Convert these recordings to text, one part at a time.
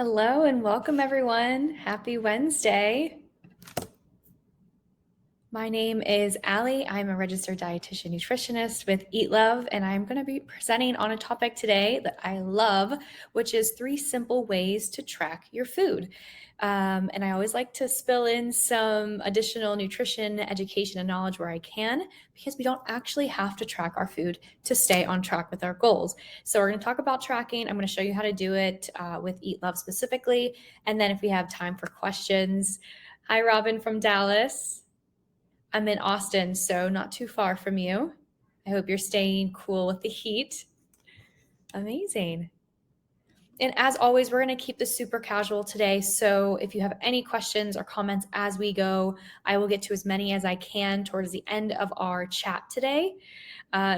Hello and welcome everyone. Happy Wednesday. My name is Allie. I'm a registered dietitian nutritionist with EatLove, and I'm going to be presenting on a topic today that I love, which is 3 simple ways to track your food. And I always like to spill in some additional nutrition, education, and knowledge where I can, because we don't actually have to track our food to stay on track with our goals. So we're going to talk about tracking. I'm going to show you how to do it with EatLove specifically. And then if we have time for questions. Hi, Robin from Dallas. I'm in Austin, so not too far from you. I hope you're staying cool with the heat. Amazing. And as always, we're going to keep this super casual today. So if you have any questions or comments as we go, I will get to as many as I can towards the end of our chat today.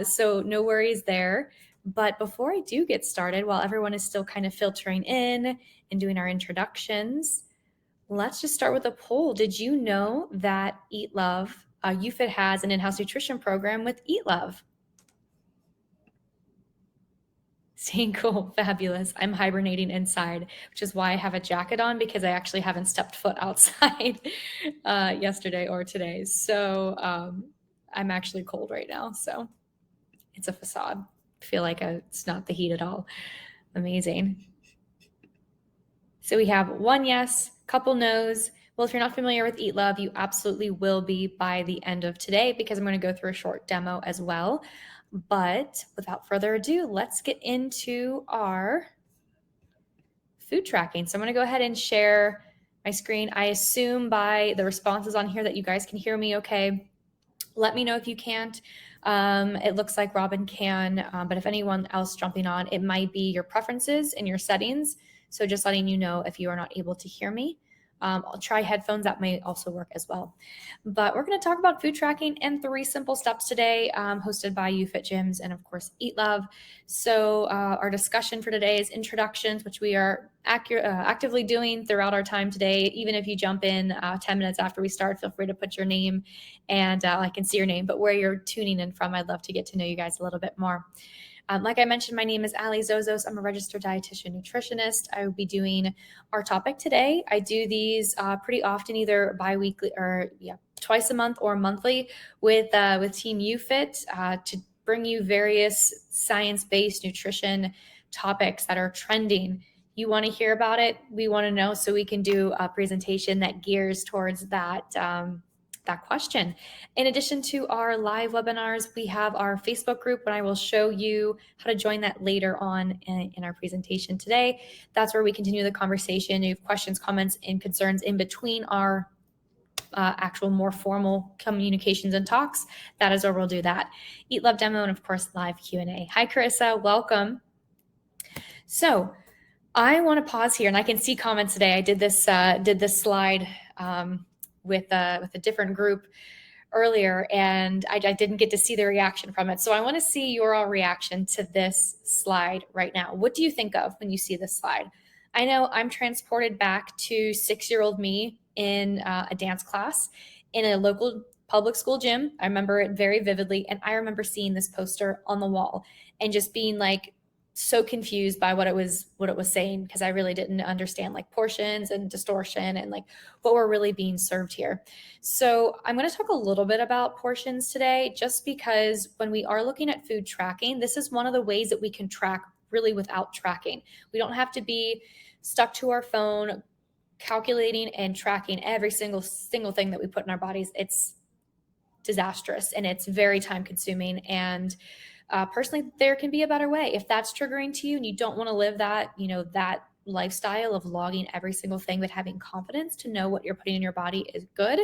So no worries there. But before I do get started, while everyone is still kind of filtering in and doing our introductions, let's just start with a poll. Did you know that EatLove, UFIT has an in-house nutrition program with EatLove? Staying cool, fabulous. I'm hibernating inside, which is why I have a jacket on, because I actually haven't stepped foot outside yesterday or today. So I'm actually cold right now. So it's a facade. I feel like it's not the heat at all. Amazing. So we have 1 yes, couple no's. Well, if you're not familiar with EatLove, you absolutely will be by the end of today, because I'm going to go through a short demo as well. But without further ado, let's get into our food tracking. So I'm going to go ahead and share my screen. I assume by the responses on here that you guys can hear me okay. Let me know if you can't. It looks like Robin can, but if anyone else jumping on, it might be your preferences and your settings. So just letting you know if you are not able to hear me. I'll try headphones. That may also work as well. But we're going to talk about food tracking and 3 simple steps today, hosted by UFIT Gyms and, of course, EatLove. So our discussion for today is introductions, which we are actively doing throughout our time today. Even if you jump in 10 minutes after we start, feel free to put your name, and I can see your name, but where you're tuning in from. I'd love to get to know you guys a little bit more. Like I mentioned, my name is Ale Zozos. I'm a registered dietitian nutritionist. I will be doing our topic today. I do these pretty often, either bi-weekly or twice a month or monthly with Team UFIT to bring you various science-based nutrition topics that are trending. You want to hear about it, we want to know, so we can do a presentation that gears towards that question. In addition to our live webinars, we have our Facebook group, and I will show you how to join that later on in our presentation today. That's where we continue the conversation. You have questions, comments, and concerns in between our actual more formal communications and talks. That is where we'll do that. EatLove demo, and of course, live Q&A. Hi, Carissa, welcome. So I want to pause here, and I can see comments today. I did this slide with a different group earlier, and I didn't get to see the reaction from it. So I want to see your all reaction to this slide right now. What do you think of when you see this slide? I know I'm transported back to 6-year-old me in a dance class in a local public school gym. I remember it very vividly, and I remember seeing this poster on the wall and just being like so confused by what it was saying, because I really didn't understand like portions and distortion and like what were really being served here. So I'm going to talk a little bit about portions today, just because when we are looking at food tracking, this is one of the ways that we can track really without tracking. We don't have to be stuck to our phone calculating and tracking every single thing that we put in our bodies. It's disastrous and it's very time consuming, and personally, there can be a better way. If that's triggering to you and you don't want to live that, that lifestyle of logging every single thing, but having confidence to know what you're putting in your body is good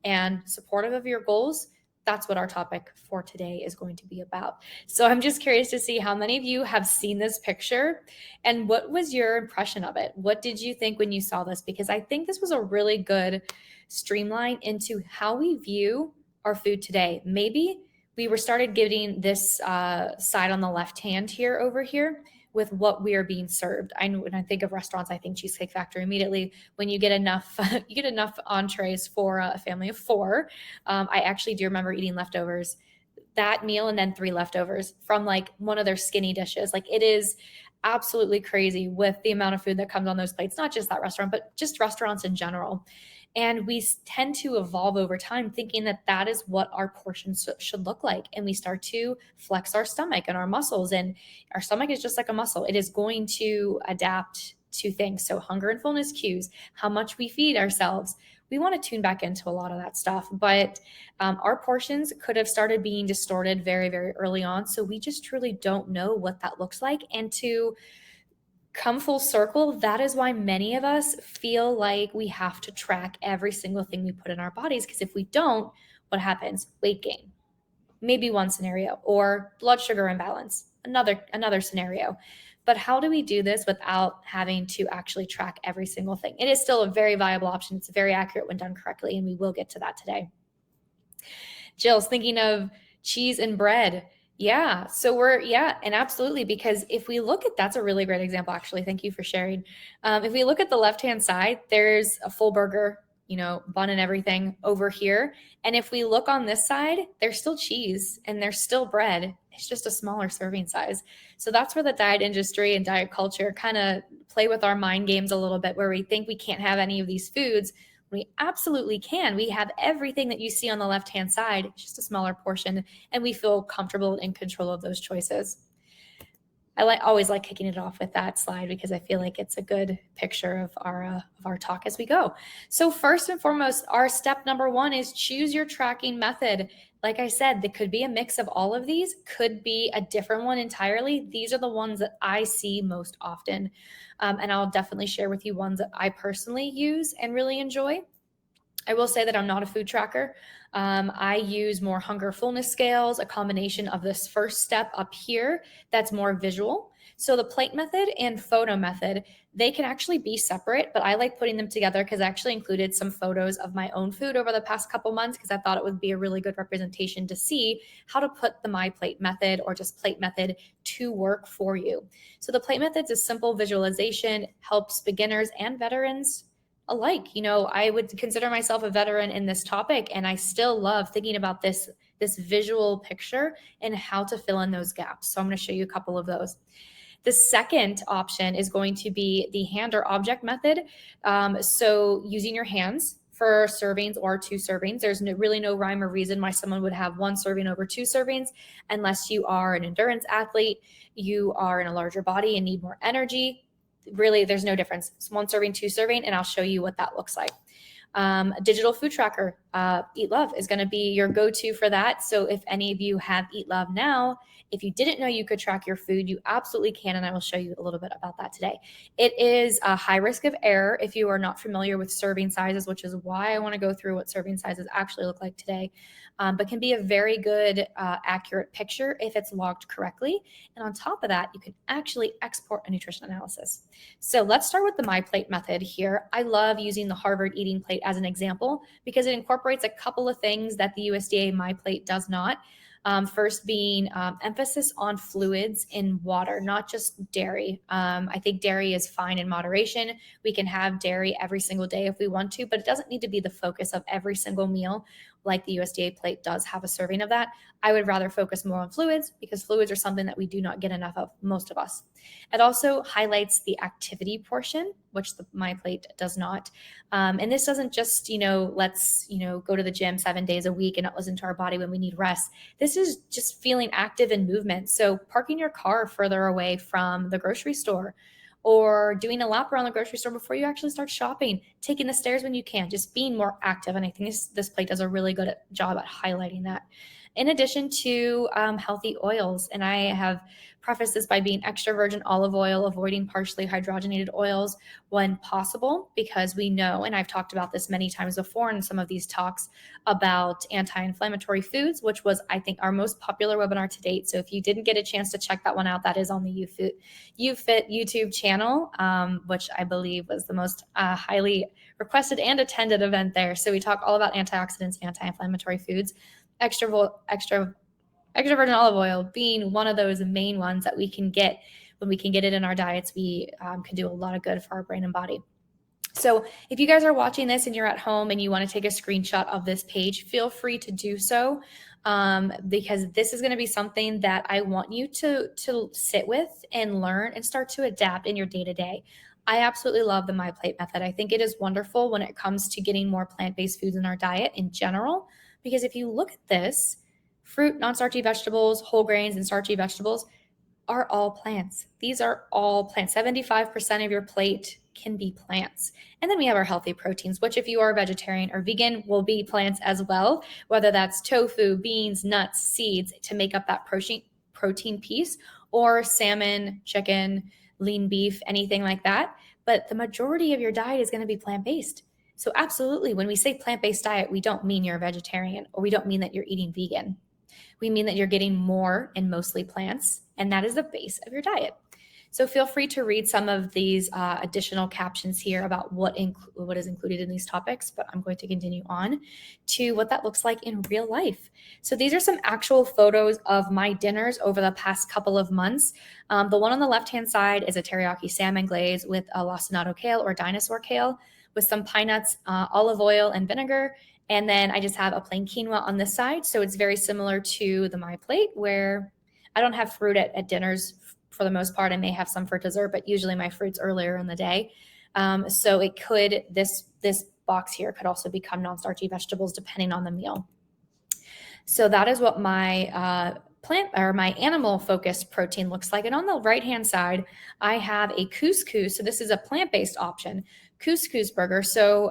and supportive of your goals, that's what our topic for today is going to be about. So I'm just curious to see how many of you have seen this picture, and what was your impression of it? What did you think when you saw this? Because I think this was a really good streamline into how we view our food today. Maybe we were started getting this side on the left hand here over here with what we are being served. When I think of restaurants, I think Cheesecake Factory immediately. When you get enough, entrees for a family of 4. I actually do remember eating leftovers that meal, and then 3 leftovers from like one of their skinny dishes. Like, it is absolutely crazy with the amount of food that comes on those plates, not just that restaurant, but just restaurants in general. And we tend to evolve over time thinking that that is what our portions should look like. And we start to flex our stomach and our muscles. And our stomach is just like a muscle, it is going to adapt to things. So, hunger and fullness cues, how much we feed ourselves. We want to tune back into a lot of that stuff. But our portions could have started being distorted very, very early on. So, we just truly don't know what that looks like. And to come full circle, that is why many of us feel like we have to track every single thing we put in our bodies. Because if we don't, what happens? Weight gain, maybe one scenario, or blood sugar imbalance, another scenario. But how do we do this without having to actually track every single thing? It is still a very viable option. It's very accurate when done correctly, and we will get to that today. Jill's thinking of cheese and bread. Yeah. So and absolutely, because if we look at, that's a really great example, actually. Thank you for sharing. If we look at the left-hand side, there's a full burger, bun and everything over here. And if we look on this side, there's still cheese and there's still bread. It's just a smaller serving size. So that's where the diet industry and diet culture kind of play with our mind games a little bit, where we think we can't have any of these foods. We absolutely can. We have everything that you see on the left-hand side. It's just a smaller portion, and we feel comfortable in control of those choices. I always like kicking it off with that slide because I feel like it's a good picture of our talk as we go. So first and foremost, our step number one is choose your tracking method. Like I said, there could be a mix of all of these, could be a different one entirely. These are the ones that I see most often. And I'll definitely share with you ones that I personally use and really enjoy. I will say that I'm not a food tracker. I use more hunger fullness scales, a combination of this first step up here that's more visual. So the plate method and photo method, they can actually be separate, but I like putting them together because I actually included some photos of my own food over the past couple months because I thought it would be a really good representation to see how to put the My Plate method or just plate method to work for you. So the plate method is a simple visualization, helps beginners and veterans alike. I would consider myself a veteran in this topic, and I still love thinking about this visual picture and how to fill in those gaps. So I'm going to show you a couple of those. The second option is going to be the hand or object method. So using your hands for servings or 2 servings. There's really no rhyme or reason why someone would have 1 serving over 2 servings, unless you are an endurance athlete, you are in a larger body and need more energy. Really, there's no difference. It's 1 serving, 2 serving, and I'll show you what that looks like. Digital food tracker, EatLove is going to be your go-to for that. So if any of you have EatLove now, if you didn't know you could track your food, you absolutely can, and I will show you a little bit about that today. It is a high risk of error if you are not familiar with serving sizes, which is why I want to go through what serving sizes actually look like today, but can be a very good, accurate picture if it's logged correctly. And on top of that, you can actually export a nutrition analysis. So let's start with the My Plate method here. I love using the Harvard Eating Plate as an example because it incorporates a couple of things that the USDA My Plate does not. First being emphasis on fluids in water, not just dairy. I think dairy is fine in moderation. We can have dairy every single day if we want to, but it doesn't need to be the focus of every single meal like the USDA plate does have a serving of that. I would rather focus more on fluids because fluids are something that we do not get enough of, most of us. It also highlights the activity portion, which the My Plate does not. And this doesn't just, let's, go to the gym 7 days a week and not listen to our body when we need rest. This is just feeling active in movement. So parking your car further away from the grocery store, or doing a lap around the grocery store before you actually start shopping, taking the stairs when you can, just being more active. And I think this plate does a really good job at highlighting that. In addition to healthy oils, and I have prefaced this by being extra virgin olive oil, avoiding partially hydrogenated oils when possible, because we know, and I've talked about this many times before in some of these talks about anti-inflammatory foods, which was, I think, our most popular webinar to date. So if you didn't get a chance to check that one out, that is on the YouFit YouTube channel, which I believe was the most highly requested and attended event there. So we talk all about antioxidants, anti-inflammatory foods, extra virgin olive oil being one of those main ones that we can get. When we can get it in our diets, we can do a lot of good for our brain and body. So if you guys are watching this and you're at home and you want to take a screenshot of this page, feel free to do so, because this is going to be something that I want you to sit with and learn and start to adapt in your day-to-day. I absolutely love the My Plate method. I think it is wonderful when it comes to getting more plant-based foods in our diet in general, because if you look at this, fruit, non-starchy vegetables, whole grains, and starchy vegetables are all plants. These are all plants. 75% of your plate can be plants. And then we have our healthy proteins, which if you are vegetarian or vegan will be plants as well, whether that's tofu, beans, nuts, seeds to make up that protein piece, or salmon, chicken, lean beef, anything like that. But the majority of your diet is going to be plant-based. So absolutely, when we say plant-based diet, we don't mean you're a vegetarian, or we don't mean that you're eating vegan. We mean that you're getting more and mostly plants, and that is the base of your diet. So feel free to read some of these additional captions here about what is included in these topics, but I'm going to continue on to what that looks like in real life. So these are some actual photos of my dinners over the past couple of months. The one on the left-hand side is a teriyaki salmon glaze with a lacinato kale or dinosaur kale with some pine nuts, olive oil, and vinegar. And then I just have a plain quinoa on this side. So it's very similar to the My Plate, where I don't have fruit at dinners for the most part. I may have some for dessert, but usually my fruit's earlier in the day. So it could, this box here could also become non-starchy vegetables depending on the meal. So that is what my plant or my animal focused protein looks like. And on the right hand side, I have a couscous. So this is a plant-based option, couscous burger. So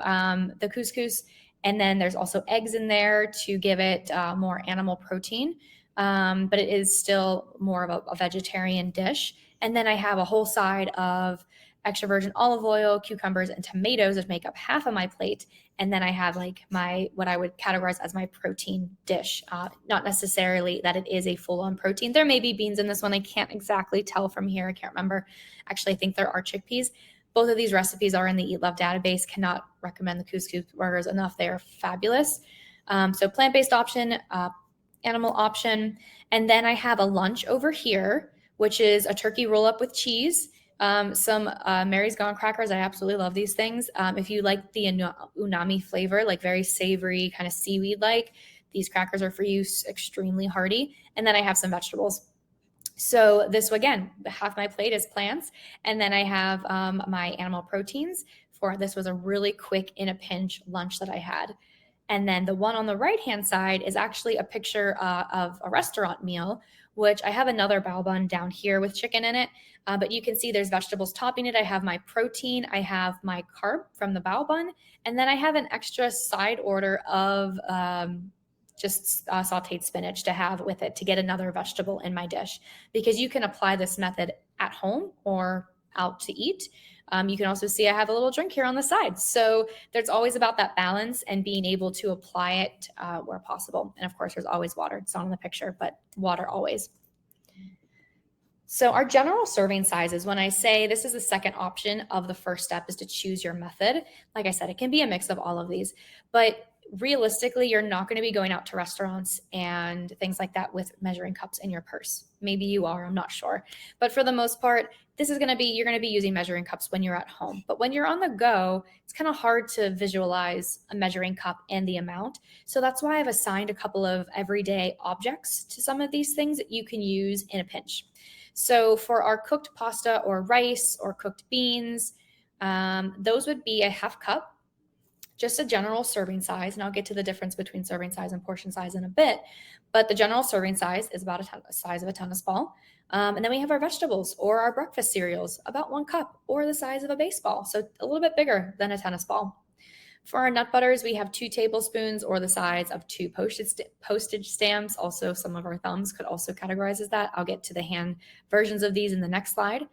the couscous, and then there's also eggs in there to give it more animal protein, but it is still more of a vegetarian dish. And then I have a whole side of extra virgin olive oil, cucumbers, and tomatoes, which make up half of my plate. And then I have like what I would categorize as my protein dish. Not necessarily that it is a full-on protein. There may be beans in this one. I can't exactly tell from here. I can't remember. Actually, I think there are chickpeas. Both of these recipes are in the EatLove database. Cannot recommend the couscous burgers enough. They are fabulous. So plant-based option, animal option. And then I have a lunch over here, which is a turkey roll-up with cheese, some Mary's Gone crackers. I absolutely love these things. If you like the unami flavor, like very savory, kind of seaweed-like, these crackers are for you, extremely hearty. And then I have some vegetables. So this, again, half my plate is plants. And then I have my animal proteins. This was a really quick, in a pinch lunch that I had. And then the one on the right-hand side is actually a picture of a restaurant meal, which I have another bao bun down here with chicken in it. But you can see there's vegetables topping it. I have my protein. I have my carb from the bao bun. And then I have an extra side order of just sauteed spinach to have with it to get another vegetable in my dish, because you can apply this method at home or out to eat. You can also see I have a little drink here on the side. So there's always about that balance and being able to apply it where possible. And of course, there's always water. It's not in the picture, but water always. So our general serving sizes, when I say this is the second option of the first step, is to choose your method. Like I said, it can be a mix of all of these, but realistically, you're not going to be going out to restaurants and things like that with measuring cups in your purse. Maybe you are, I'm not sure. But for the most part, you're going to be using measuring cups when you're at home. But when you're on the go, it's kind of hard to visualize a measuring cup and the amount. So that's why I've assigned a couple of everyday objects to some of these things that you can use in a pinch. So for our cooked pasta or rice or cooked beans, those would be a half cup, just a general serving size. And I'll get to the difference between serving size and portion size in a bit. But the general serving size is about the size of a tennis ball. And then we have our vegetables or our breakfast cereals, about 1 cup or the size of a baseball. So a little bit bigger than a tennis ball. For our nut butters, we have 2 tablespoons or the size of 2 postage stamps. Also, some of our thumbs could also categorize as that. I'll get to the hand versions of these in the next slide.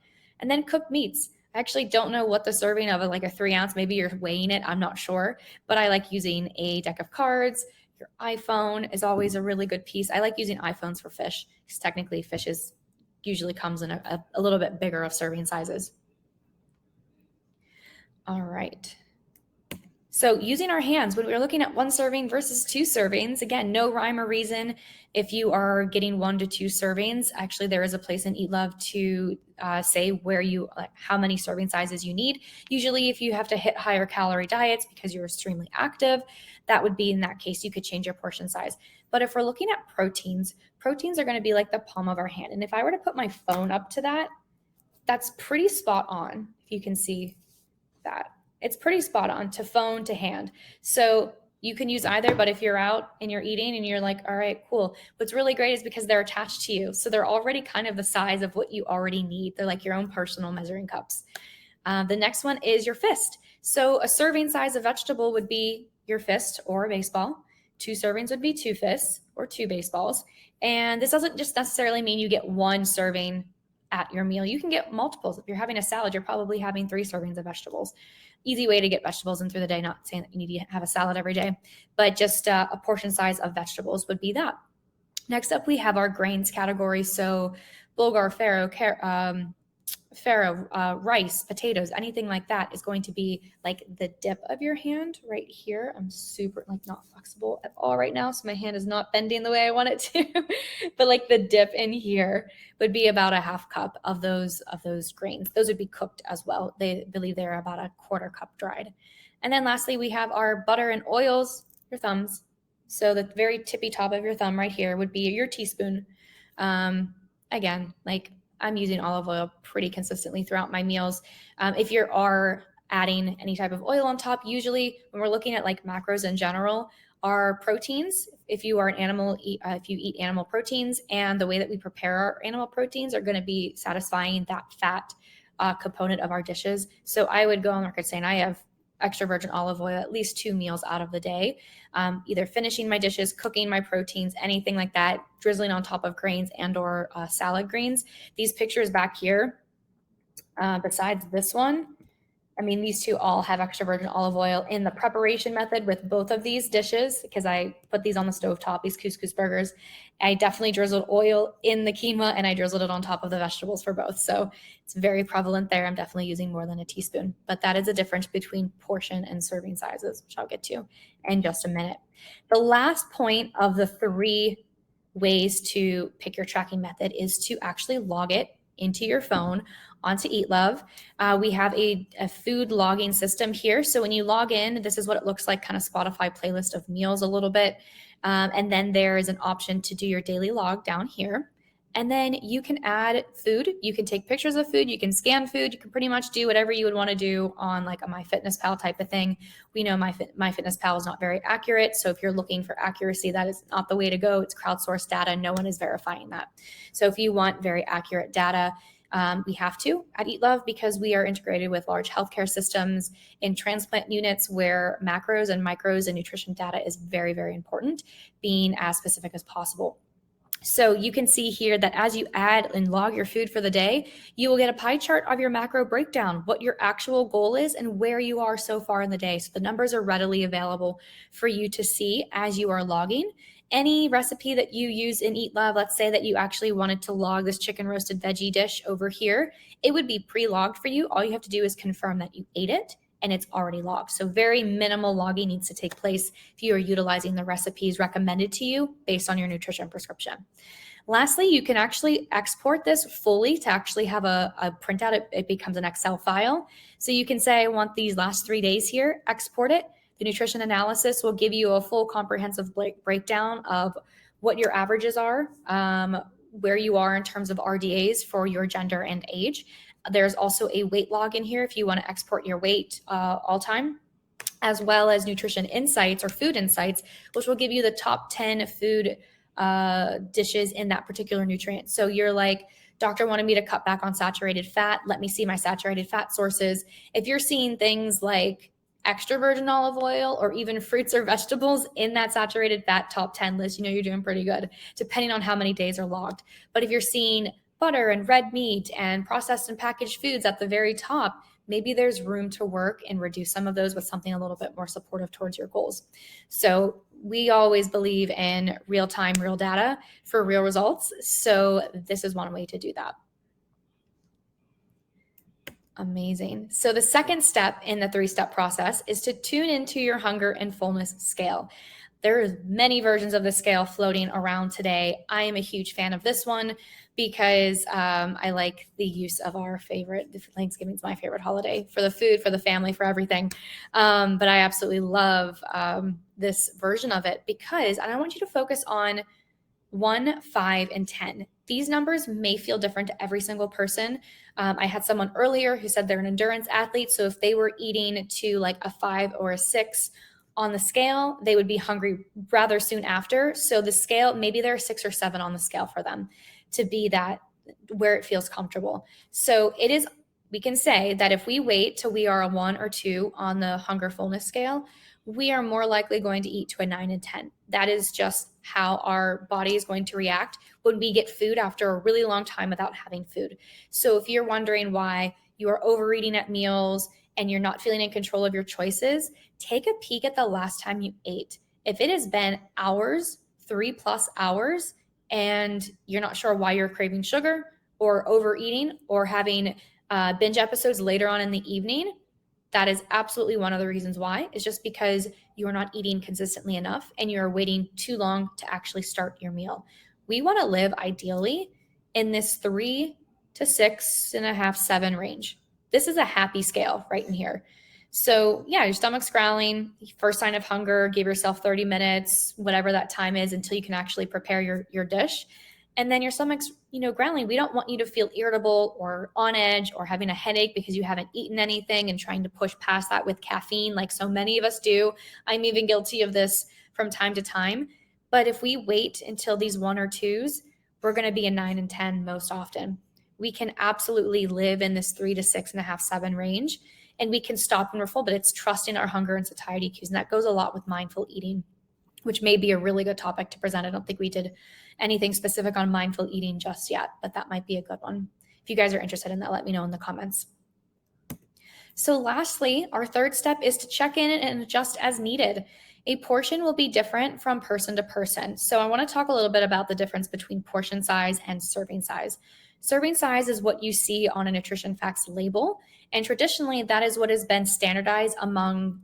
And then cooked meats. I actually don't know what the serving of like a 3 ounce, maybe you're weighing it, I'm not sure, but I like using a deck of cards. Your iPhone is always a really good piece. I like using iPhones for fish, because technically fish usually comes in a little bit bigger of serving sizes. All right. So using our hands when we're looking at 1 serving versus 2 servings, again, no rhyme or reason. If you are getting 1 to 2 servings, actually there is a place in EatLove to say where you, how many serving sizes you need. Usually if you have to hit higher calorie diets because you're extremely active, that would be in that case, you could change your portion size. But if we're looking at proteins are going to be like the palm of our hand. And if I were to put my phone up to that, that's pretty spot on. If you can see that. It's pretty spot on to phone to hand. So you can use either, but if you're out and you're eating and you're like, all right, cool. What's really great is because they're attached to you. So they're already kind of the size of what you already need. They're like your own personal measuring cups. The next one is your fist. So a serving size of vegetable would be your fist or a baseball. 2 servings would be 2 fists or 2 baseballs. And this doesn't just necessarily mean you get 1 serving at your meal. You can get multiples. If you're having a salad, you're probably having 3 servings of vegetables. Easy way to get vegetables in through the day, not saying that you need to have a salad every day, but just a portion size of vegetables would be that. Next up, we have our grains category. So bulgur, farro, rice, potatoes, anything like that is going to be like the dip of your hand right here. I'm super not flexible at all right now, so my hand is not bending the way I want it to. But like the dip in here would be about a 1/2 cup of those grains. Those would be cooked as well. They believe they're about a 1/4 cup dried. And then lastly, we have our butter and oils, your thumbs. So the very tippy top of your thumb right here would be your teaspoon. Again, like I'm using olive oil pretty consistently throughout my meals. If you are adding any type of oil on top, usually when we're looking at like macros in general, our proteins, if you are an animal, if you eat animal proteins, and the way that we prepare our animal proteins are going to be satisfying that fat component of our dishes. So I would go on record saying I have extra virgin olive oil at least 2 meals out of the day, either finishing my dishes, cooking my proteins, anything like that, drizzling on top of grains and or salad greens. These pictures back here, besides this one, I mean, these 2 all have extra virgin olive oil in the preparation method with both of these dishes, because I put these on the stovetop, these couscous burgers. I definitely drizzled oil in the quinoa and I drizzled it on top of the vegetables for both. So it's very prevalent there. I'm definitely using more than a teaspoon, but that is a difference between portion and serving sizes, which I'll get to in just a minute. The last point of the 3 ways to pick your tracking method is to actually log it into your phone onto EatLove. We have a food logging system here. So when you log in, this is what it looks like, kind of Spotify playlist of meals a little bit. And then there is an option to do your daily log down here. And then you can add food. You can take pictures of food. You can scan food. You can pretty much do whatever you would want to do on like a MyFitnessPal type of thing. We know MyFitnessPal is not very accurate. So if you're looking for accuracy, that is not the way to go. It's crowdsourced data. No one is verifying that. So if you want very accurate data, we have to at EatLove, because we are integrated with large healthcare systems in transplant units where macros and micros and nutrition data is very, very important, being as specific as possible. So you can see here that as you add and log your food for the day, you will get a pie chart of your macro breakdown, what your actual goal is and where you are so far in the day. So the numbers are readily available for you to see as you are logging. Any recipe that you use in EatLove, let's say that you actually wanted to log this chicken roasted veggie dish over here, it would be pre-logged for you. All you have to do is confirm that you ate it and it's already logged. So very minimal logging needs to take place if you are utilizing the recipes recommended to you based on your nutrition prescription. Lastly, you can actually export this fully to actually have a printout. It becomes an Excel file. So you can say, I want these last 3 days here, export it. The nutrition analysis will give you a full comprehensive breakdown of what your averages are, where you are in terms of RDAs for your gender and age. There's also a weight log in here if you want to export your weight all time, as well as nutrition insights or food insights, which will give you the top 10 food dishes in that particular nutrient. So you're like, doctor wanted me to cut back on saturated fat. Let me see my saturated fat sources. If you're seeing things like extra virgin olive oil or even fruits or vegetables in that saturated fat top 10 list, you know you're doing pretty good, depending on how many days are logged. But if you're seeing butter and red meat and processed and packaged foods at the very top, maybe there's room to work and reduce some of those with something a little bit more supportive towards your goals. So we always believe in real time, real data for real results. So this is one way to do that. Amazing. So the second step in the 3-step process is to tune into your hunger and fullness scale. There's many versions of the scale floating around today. I am a huge fan of this one because I like the use of our favorite. Thanksgiving is my favorite holiday for the food, for the family, for everything. But I absolutely love this version of it because I want you to focus on 1, 5, and 10. These numbers may feel different to every single person. I had someone earlier who said they're an endurance athlete. So if they were eating to like a 5 or a 6 on the scale, they would be hungry rather soon after. So the scale, maybe they're a 6 or 7 on the scale for them to be that where it feels comfortable. So it is, we can say that if we wait till we are a 1 or 2 on the hunger fullness scale, we are more likely going to eat to a 9 and 10. That is just how our body is going to react when we get food after a really long time without having food. So if you're wondering why you are overeating at meals and you're not feeling in control of your choices, take a peek at the last time you ate. If it has been hours, 3+ hours, and you're not sure why you're craving sugar or overeating or having binge episodes later on in the evening, that is absolutely one of the reasons why. It's just because you are not eating consistently enough and you're waiting too long to actually start your meal. We want to live ideally in this 3 to 6.5, 7 range. This is a happy scale right in here. So yeah, your stomach's growling, first sign of hunger, give yourself 30 minutes, whatever that time is until you can actually prepare your dish. And then your stomach's, growling. We don't want you to feel irritable or on edge or having a headache because you haven't eaten anything and trying to push past that with caffeine like so many of us do. I'm even guilty of this from time to time. But if we wait until these 1 or 2s, we're going to be a 9 and 10 most often. We can absolutely live in this 3 to 6.5, 7 range, and we can stop when we're full, but it's trusting our hunger and satiety cues. And that goes a lot with mindful eating, which may be a really good topic to present. I don't think we did anything specific on mindful eating just yet, but that might be a good one. If you guys are interested in that, let me know in the comments. So lastly, our third step is to check in and adjust as needed. A portion will be different from person to person. So I want to talk a little bit about the difference between portion size and serving size. Serving size is what you see on a nutrition facts label. And traditionally, that is what has been standardized among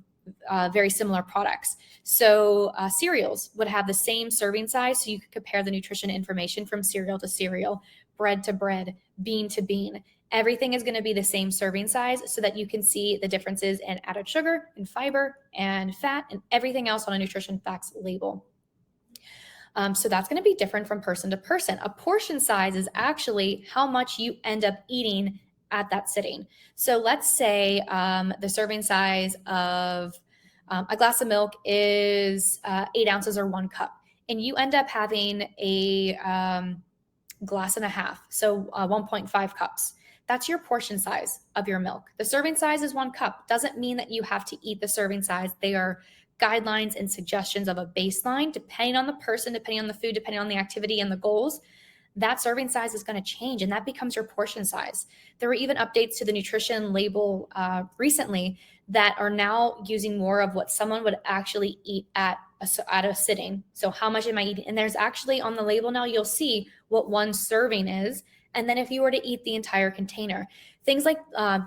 very similar products. So cereals would have the same serving size. So you could compare the nutrition information from cereal to cereal, bread to bread, bean to bean. Everything is going to be the same serving size so that you can see the differences in added sugar and fiber and fat and everything else on a nutrition facts label. So that's going to be different from person to person. A portion size is actually how much you end up eating at that sitting. So let's say the serving size of a glass of milk is 8 ounces or 1 cup, and you end up having a glass and a half, so 1.5 cups. That's your portion size of your milk. The serving size is 1 cup. Doesn't mean that you have to eat the serving size. They are guidelines and suggestions of a baseline, depending on the person, depending on the food, depending on the activity and the goals. That serving size is going to change, and that becomes your portion size. There were even updates to the nutrition label recently that are now using more of what someone would actually eat at a sitting. So how much am I eating? And there's actually on the label now, you'll see what 1 serving is. And then if you were to eat the entire container, things like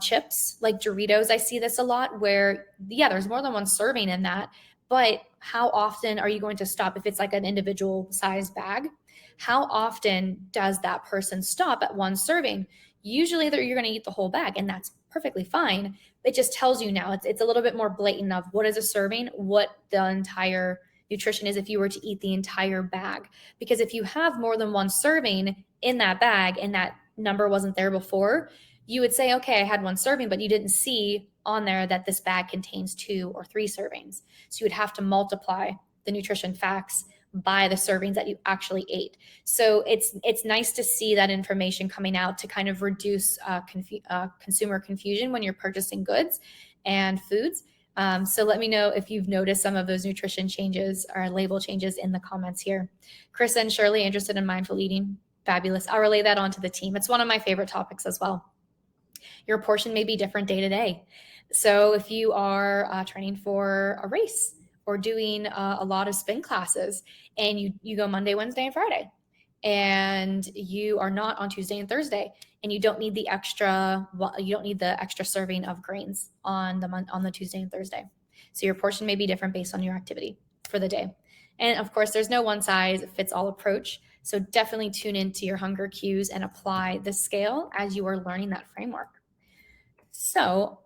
chips, like Doritos, I see this a lot where, yeah, there's more than 1 serving in that. But how often are you going to stop if it's like an individual size bag? How often does that person stop at 1 serving? Usually you're going to eat the whole bag, and that's perfectly fine. It just tells you now it's a little bit more blatant of what is a serving, what the entire nutrition is if you were to eat the entire bag. Because if you have more than 1 serving in that bag and that number wasn't there before, you would say, okay, I had 1 serving, but you didn't see on there that this bag contains 2 or 3 servings. So you would have to multiply the nutrition facts by the servings that you actually ate. So it's nice to see that information coming out to kind of reduce consumer confusion when you're purchasing goods and foods. So let me know if you've noticed some of those nutrition changes or label changes in the comments here. Chris and Shirley, interested in mindful eating? Fabulous. I'll relay that onto the team. It's one of my favorite topics as well. Your portion may be different day to day. So if you are training for a race or doing a lot of spin classes and you go Monday, Wednesday, and Friday, and you are not on Tuesday and Thursday, and you don't need the extra serving of grains on the Tuesday and Thursday. So your portion may be different based on your activity for the day. And of course, there's no one size fits all approach. So definitely tune into your hunger cues and apply the scale as you are learning that framework. So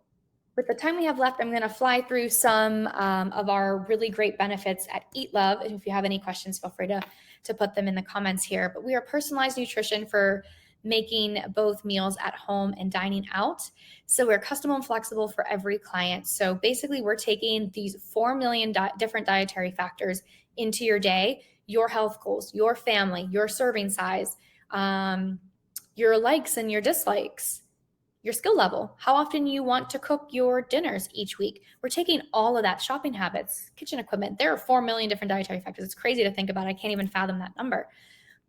with the time we have left, I'm going to fly through some of our really great benefits at EatLove. And if you have any questions, feel free to put them in the comments here. But we are personalized nutrition for making both meals at home and dining out. So we're custom and flexible for every client. So basically, we're taking these 4 million different dietary factors into your day, your health goals, your family, your serving size, your likes and your dislikes, your skill level, how often you want to cook your dinners each week. We're taking all of that, shopping habits, kitchen equipment. There are 4 million different dietary factors. It's crazy to think about. I can't even fathom that number.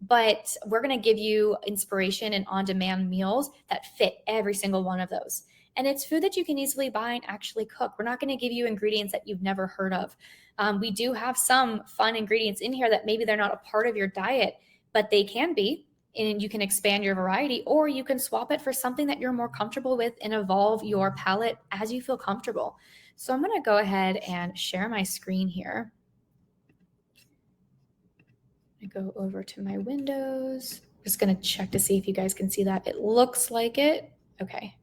But we're going to give you inspiration and on-demand meals that fit every single one of those. And it's food that you can easily buy and actually cook. We're not going to give you ingredients that you've never heard of. We do have some fun ingredients in here that maybe they're not a part of your diet, but they can be. And you can expand your variety, or you can swap it for something that you're more comfortable with and evolve your palate as you feel comfortable. So I'm going to go ahead and share my screen here. I go over to my windows. I'm just going to check to see if you guys can see that. It looks like it. Okay.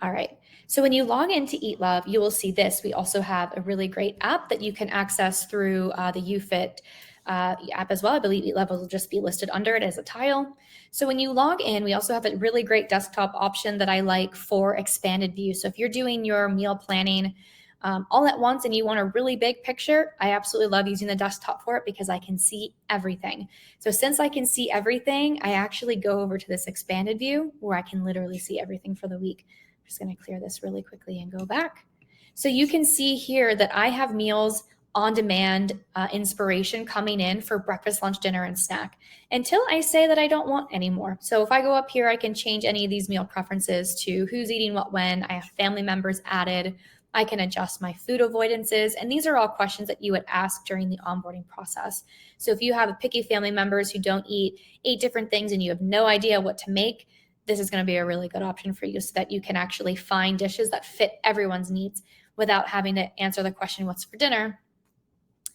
All right. So when you log into EatLove, you will see this. We also have a really great app that you can access through the YouFit app as well. I believe EatLove will just be listed under it as a tile. So when you log in, we also have a really great desktop option that I like for expanded view. So if you're doing your meal planning all at once and you want a really big picture, I absolutely love using the desktop for it because I can see everything. So since I can see everything, I actually go over to this expanded view where I can literally see everything for the week. I'm just going to clear this really quickly and go back. So you can see here that I have meals on demand inspiration coming in for breakfast, lunch, dinner, and snack until I say that I don't want anymore. So if I go up here, I can change any of these meal preferences to who's eating what when. I have family members added. I can adjust my food avoidances. And these are all questions that you would ask during the onboarding process. So if you have picky family members who don't eat 8 different things and you have no idea what to make, this is going to be a really good option for you so that you can actually find dishes that fit everyone's needs without having to answer the question, what's for dinner,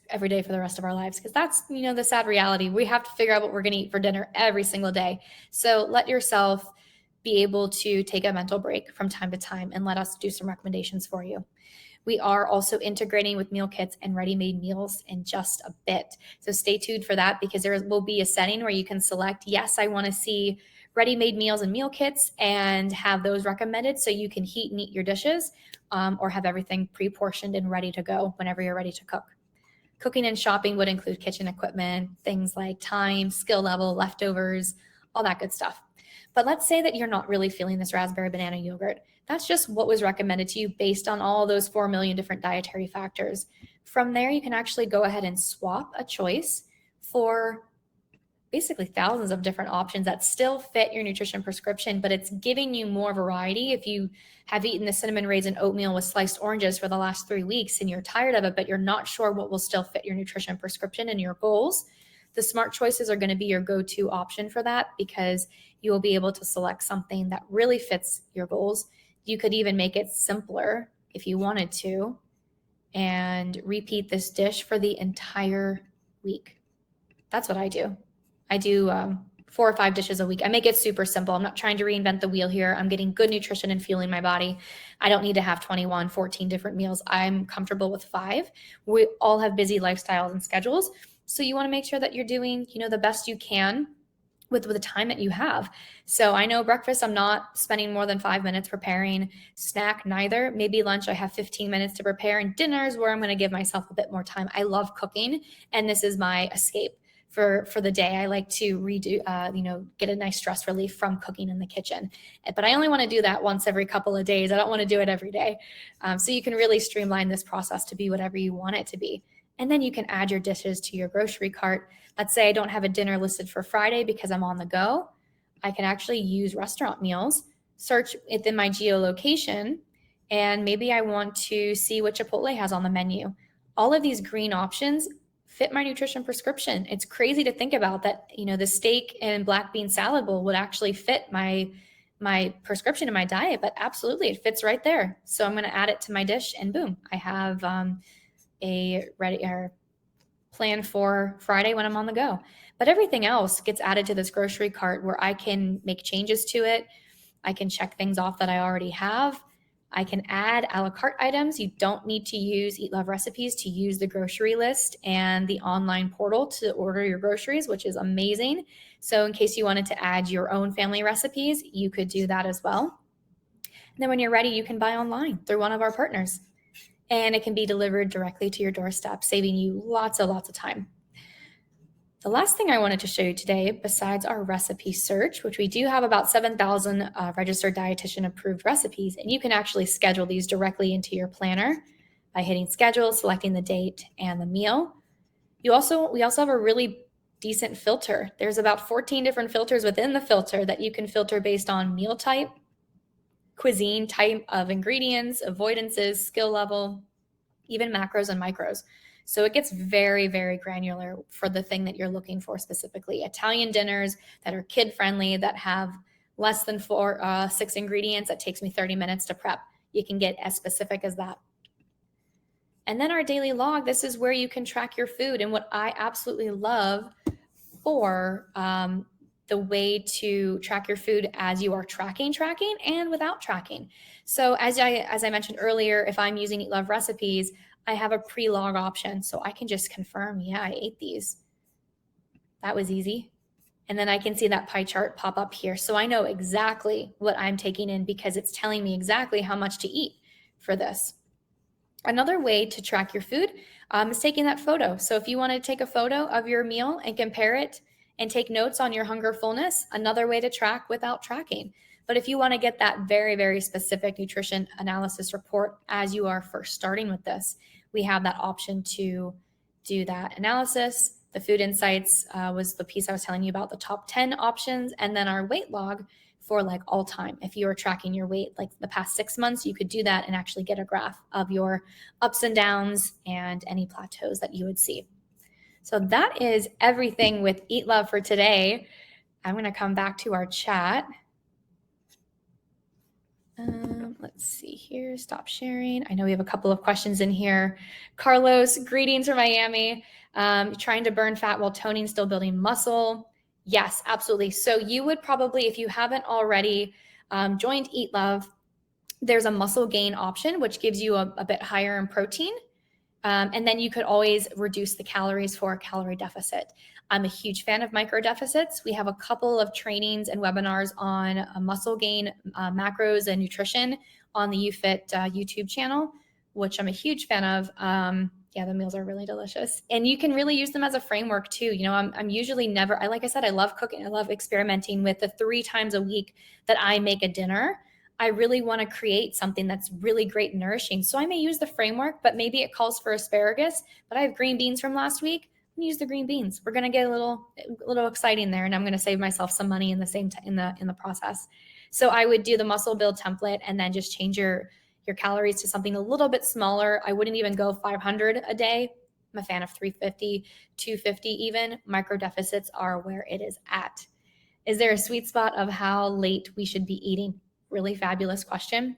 every day for the rest of our lives. Because that's, the sad reality. We have to figure out what we're going to eat for dinner every single day. So let yourself be able to take a mental break from time to time and let us do some recommendations for you. We are also integrating with meal kits and ready-made meals in just a bit. So stay tuned for that because there will be a setting where you can select, yes, I want to see ready-made meals and meal kits and have those recommended so you can heat and eat your dishes or have everything pre-portioned and ready to go whenever you're ready to cook. Cooking and shopping would include kitchen equipment, things like time, skill level, leftovers, all that good stuff. But let's say that you're not really feeling this raspberry banana yogurt. That's just what was recommended to you based on all those 4 million different dietary factors. From there, you can actually go ahead and swap a choice for basically thousands of different options that still fit your nutrition prescription, but it's giving you more variety. If you have eaten the cinnamon raisin oatmeal with sliced oranges for the last 3 weeks and you're tired of it, but you're not sure what will still fit your nutrition prescription and your goals, the smart choices are going to be your go-to option for that because you will be able to select something that really fits your goals. You could even make it simpler if you wanted to and repeat this dish for the entire week. That's what I do. I do 4 or 5 dishes a week. I make it super simple. I'm not trying to reinvent the wheel here. I'm getting good nutrition and fueling my body. I don't need to have 21, 14 different meals. I'm comfortable with 5. We all have busy lifestyles and schedules. So you want to make sure that you're doing, the best you can with the time that you have. So I know breakfast, I'm not spending more than 5 minutes preparing. Snack, neither. Maybe lunch, I have 15 minutes to prepare. And dinners where I'm going to give myself a bit more time. I love cooking, and this is my escape for the day. I like to get a nice stress relief from cooking in the kitchen. But I only want to do that once every couple of days. I don't want to do it every day. So you can really streamline this process to be whatever you want it to be. And then you can add your dishes to your grocery cart. Let's say I don't have a dinner listed for Friday because I'm on the go. I can actually use restaurant meals, search within my geolocation, and maybe I want to see what Chipotle has on the menu. All of these green options fit my nutrition prescription. It's crazy to think about that, the steak and black bean salad bowl would actually fit my prescription in my diet, but absolutely it fits right there. So I'm going to add it to my dish and boom, I have a ready or plan for Friday when I'm on the go. But everything else gets added to this grocery cart where I can make changes to it. I can check things off that I already have. I can add a la carte items. You don't need to use EatLove recipes to use the grocery list and the online portal to order your groceries, which is amazing. So in case you wanted to add your own family recipes, you could do that as well. And then when you're ready, you can buy online through one of our partners. And it can be delivered directly to your doorstep, saving you lots of time. The last thing I wanted to show you today, besides our recipe search, which we do have about 7,000 registered dietitian approved recipes, and you can actually schedule these directly into your planner by hitting schedule, selecting the date and the meal. We also have a really decent filter. There's about 14 different filters within the filter that you can filter based on meal type, cuisine, type of ingredients, avoidances, skill level, even macros and micros. So it gets very, very granular for the thing that you're looking for specifically. Italian dinners that are kid-friendly, that have less than 6 ingredients, that takes me 30 minutes to prep. You can get as specific as that. And then our daily log, this is where you can track your food. And what I absolutely love for the way to track your food as you are tracking and without tracking. So as I mentioned earlier, if I'm using EatLove recipes, I have a pre-log option. So I can just confirm, yeah, I ate these. That was easy. And then I can see that pie chart pop up here. So I know exactly what I'm taking in because it's telling me exactly how much to eat for this. Another way to track your food is taking that photo. So if you want to take a photo of your meal and compare it and take notes on your hunger fullness, another way to track without tracking. But if you want to get that very, very specific nutrition analysis report as you are first starting with this, we have that option to do that analysis. The food insights was the piece I was telling you about, the top 10 options, and then our weight log for like all time. If you are tracking your weight like the past 6 months, you could do that and actually get a graph of your ups and downs and any plateaus that you would see. So that is everything with EatLove for today. I'm going to come back to our chat. Let's see here. Stop sharing. I know we have a couple of questions in here. Carlos, greetings from Miami. Trying to burn fat while toning, still building muscle. Yes, absolutely. So you would probably, if you haven't already joined EatLove, there's a muscle gain option, which gives you a bit higher in protein. And then you could always reduce the calories for a calorie deficit. I'm a huge fan of micro deficits. We have a couple of trainings and webinars on muscle gain, macros, and nutrition on the YouFit YouTube channel, which I'm a huge fan of. Yeah, the meals are really delicious. And you can really use them as a framework too. I'm usually like I said, I love cooking. I love experimenting with the 3 times a week that I make a dinner. I really want to create something that's really great and nourishing. So I may use the framework, but maybe it calls for asparagus, but I have green beans from last week. I'm gonna use the green beans. We're going to get a little exciting there, and I'm going to save myself some money in the process. So I would do the muscle build template and then just change your calories to something a little bit smaller. I wouldn't even go 500 a day. I'm a fan of 350, 250 even. Micro deficits are where it is at. Is there a sweet spot of how late we should be eating? Really fabulous question.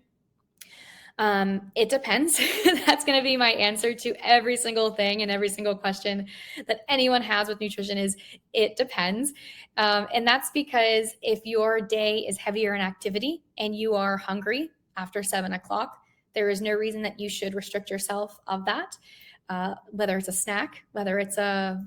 It depends. That's going to be my answer to every single thing and every single question that anyone has with nutrition is it depends. And that's because if your day is heavier in activity and you are hungry after 7 o'clock, there is no reason that you should restrict yourself of that, whether it's a snack, whether it's a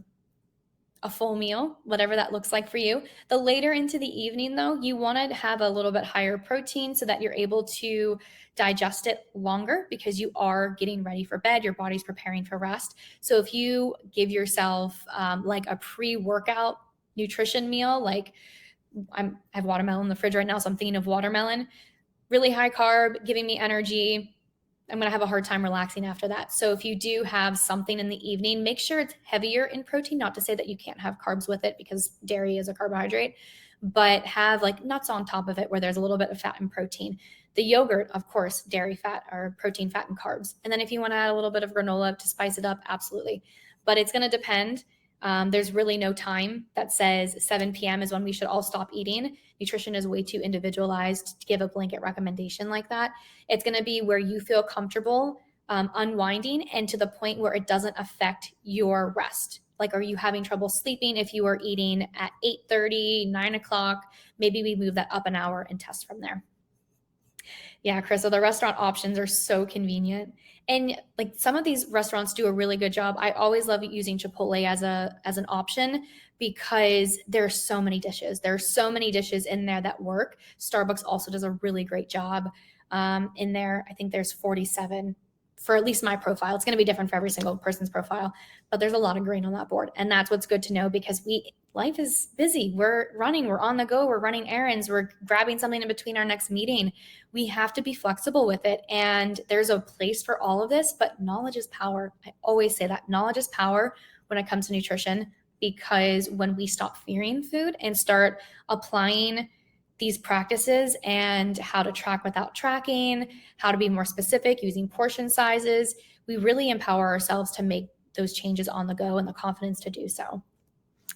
full meal, whatever that looks like for you. The later into the evening, though, you want to have a little bit higher protein so that you're able to digest it longer because you are getting ready for bed. Your body's preparing for rest. So if you give yourself like a pre-workout nutrition meal, like I have watermelon in the fridge right now, so I'm thinking of watermelon, really high carb, giving me energy. I'm going to have a hard time relaxing after that. So if you do have something in the evening, make sure it's heavier in protein, not to say that you can't have carbs with it because dairy is a carbohydrate, but have like nuts on top of it where there's a little bit of fat and protein. The yogurt, of course, dairy fat or protein, fat, and carbs. And then if you want to add a little bit of granola to spice it up, absolutely. but it's going to depend. There's really no time that says 7 p.m. is when we should all stop eating. Nutrition is way too individualized to give a blanket recommendation like that. It's going to be where you feel comfortable unwinding, and to the point where it doesn't affect your rest. Like, are you having trouble sleeping if you are eating at 8:30, 9 o'clock? Maybe we move that up an hour and test from there. Yeah, Chris, so the restaurant options are so convenient. And like, some of these restaurants do a really good job. I always love using Chipotle as an option because there's so many dishes. There's so many dishes in there that work. Starbucks also does a really great job in there. I think there's 47 for at least my profile. It's going to be different for every single person's profile, but there's a lot of green on that board. And that's what's good to know, because life is busy. We're running, we're on the go, we're running errands, we're grabbing something in between our next meeting. We have to be flexible with it. And there's a place for all of this, but knowledge is power. I always say that knowledge is power when it comes to nutrition, because when we stop fearing food and start applying these practices and how to track without tracking, how to be more specific using portion sizes, we really empower ourselves to make those changes on the go and the confidence to do so.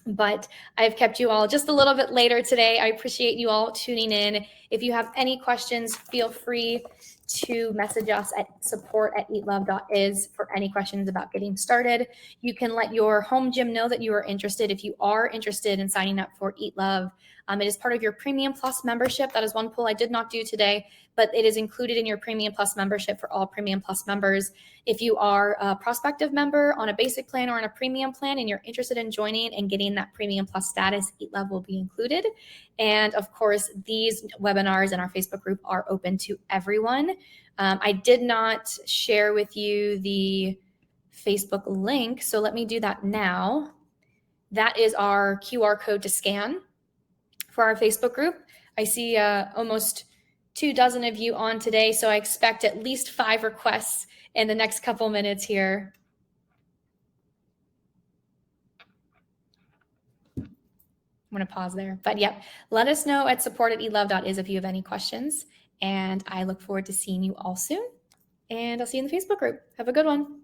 But I've kept you all just a little bit later today. I appreciate you all tuning in. If you have any questions, feel free to message us at support@eatlove.is for any questions about getting started. You can let your home gym know that you are interested. If you are interested in signing up for Eat Love, it is part of your Premium Plus membership. That is one poll I did not do today, but it is included in your Premium Plus membership for all Premium Plus members. If you are a prospective member on a basic plan or on a premium plan and you're interested in joining and getting that Premium Plus status, Eat Love will be included. And of course, these webinars in our Facebook group are open to everyone. I did not share with you the Facebook link, so let me do that now. That is our QR code to scan for our Facebook group. I see almost 24 of you on today, so I expect at least 5 requests in the next couple minutes here. I'm going to pause there. But yep, let us know at support@eatlove.is if you have any questions. And I look forward to seeing you all soon. And I'll see you in the Facebook group. Have a good one.